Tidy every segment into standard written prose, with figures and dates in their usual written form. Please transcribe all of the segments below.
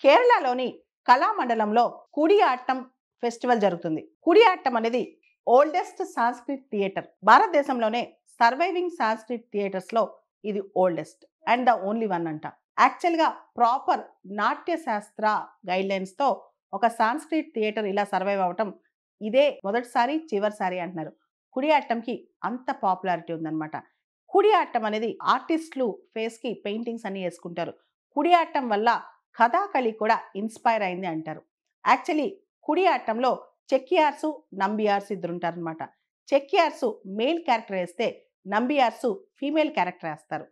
కేరళలోని కళామండలంలో కుడియాట్టం ఫెస్టివల్ జరుగుతుంది. కుడియాట్టం అనేది ఓల్డెస్ట్ సాంస్క్రిట్ థియేటర్. భారతదేశంలోనే సర్వైవింగ్ సాంస్క్రిట్ థియేటర్స్‌లో ఇది oldest and the only one అంట. యాక్చువల్‌గా ప్రాపర్ నాట్య శాస్త్ర గైడ్‌లైన్స్‌తో ఒక సాంస్క్రిట్ థియేటర్ ఇలా సర్వైవ్ అవ్వటం ఇదే మొదటిసారి, చివరిసారి అంటున్నారు. కుడియాట్టంకి అంత పాపులారిటీ ఉందన్నమాట. కుడియాట్టం అనేది ఆర్టిస్టులు ఫేస్‌కి పెయింటింగ్స్ అన్నీ యేసుకుంటారు. కుడియాట్టం వల్ల కథాకళి కూడా ఇన్‌స్పైర్ అయింది అంటారు. యాక్చువల్లీ కుడియాట్టంలో చెక్కియార్సు, నంబియార్సు ఇద్దరుంటారనమాట. చెక్కియార్సు మేల్ క్యారెక్టర్ యేస్తే, నంబియార్సు ఫీమేల్ క్యారెక్టర్ యేస్తారు.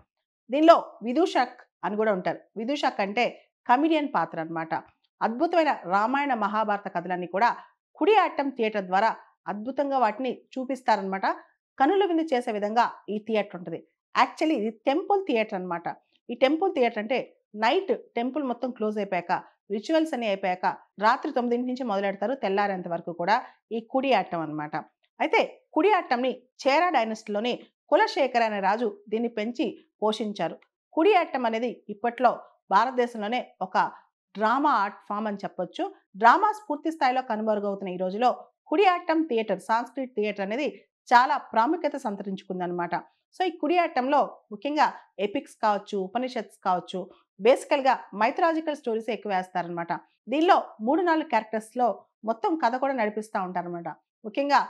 దీనిలో విదూషక్ అని కూడా ఉంటారు. విదూషక్ అంటే కమెడియన్ పాత్ర అనమాట. అద్భుతమైన రామాయణ, మహాభారత కథలన్నీ కూడా కుడియాట్టం థియేటర్ ద్వారా అద్భుతంగా వాటిని చూపిస్తారనమాట. కనుల విందు చేసే విధంగా ఈ థియేటర్ ఉంటది. యాక్చువల్లీ ఇది టెంపుల్ థియేటర్ అనమాట. ఈ టెంపుల్ థియేటర్ అంటే నైట్ టెంపుల్ మొత్తం క్లోజ్ అయిపోయాక, రిచువల్స్ అన్నీ అయిపోయాక రాత్రి 9 నుంచి మొదలెడతారు. తెల్లారేంత వరకు కూడా ఈ కుడియాట్టం అనమాట. అయితే కుడియాట్టంని చేరా డైనస్టీలోని కులశేఖర అనే రాజు దీన్ని పెంచి పోషించారు. కుడియాట్టం అనేది ఇప్పట్లో భారతదేశంలోనే ఒక డ్రామా ఆర్ట్ ఫామ్ అని చెప్పొచ్చు. డ్రామాస్ పూర్తి స్థాయిలో కనుమరుగవుతున్న ఈ రోజులో కుడియాట్టం థియేటర్, సాంస్క్రిట్ థియేటర్ అనేది చాలా ప్రాముఖ్యత సంతరించుకుందనమాట. సో, ఈ కుడియాట్టంలో ముఖ్యంగా ఎపిక్స్ కావచ్చు, ఉపనిషత్స్ కావచ్చు, బేసికల్‌గా మైథలాజికల్ స్టోరీసే ఎక్కువ వేస్తారనమాట. దీనిలో 3, 4 క్యారెక్టర్స్‌లో మొత్తం కథ కూడా నడిపిస్తా ఉంటారనమాట. ముఖ్యంగా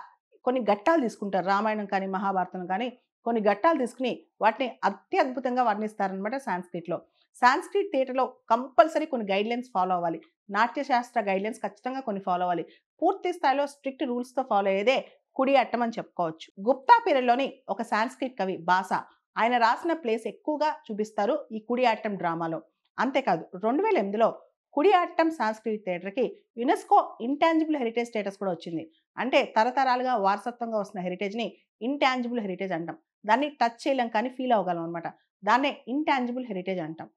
కొన్ని ఘట్టాలు తీసుకుంటారు. రామాయణం కానీ, మహాభారతం కానీ కొన్ని ఘట్టాలు తీసుకొని వాటిని అత్యద్భుతంగా వర్ణిస్తారనమాట సాంస్క్రిట్‌లో. సాంస్క్రిట్ థియేటర్‌లో కంపల్సరీ కొన్ని గైడ్‌లైన్స్ ఫాలో అవ్వాలి. నాట్యశాస్త్ర గైడ్‌లైన్స్ ఖచ్చితంగా కొన్ని ఫాలో అవ్వాలి. పూర్తి స్థాయిలో స్ట్రిక్ట్ రూల్స్‌తో ఫాలో అయ్యేదే కుడియాట్టం అని చెప్పుకోవచ్చు. గుప్తా పీరియడ్‌లోని ఒక సాంస్క్రిట్ కవి బాస ఆయన రాసిన ప్లేస్ ఎక్కువగా చూపిస్తారు ఈ కుడియాట్టం డ్రామాలో. అంతేకాదు 2008లో కుడియాట్టం సాంస్క్రిట్ థియేటర్‌కి యునెస్కో ఇంటాంజిబుల్ హెరిటేజ్ స్టేటస్ కూడా వచ్చింది. అంటే తరతరాలుగా వారసత్వంగా వస్తున్న హెరిటేజ్‌ని ఇంటాంజిబుల్ హెరిటేజ్ అంటాం. దాన్ని టచ్ చేయలేం కానీ ఫీల్ అవ్వగలం అనమాట. దాన్నే ఇంటాంజిబుల్ హెరిటేజ్ అంటాం.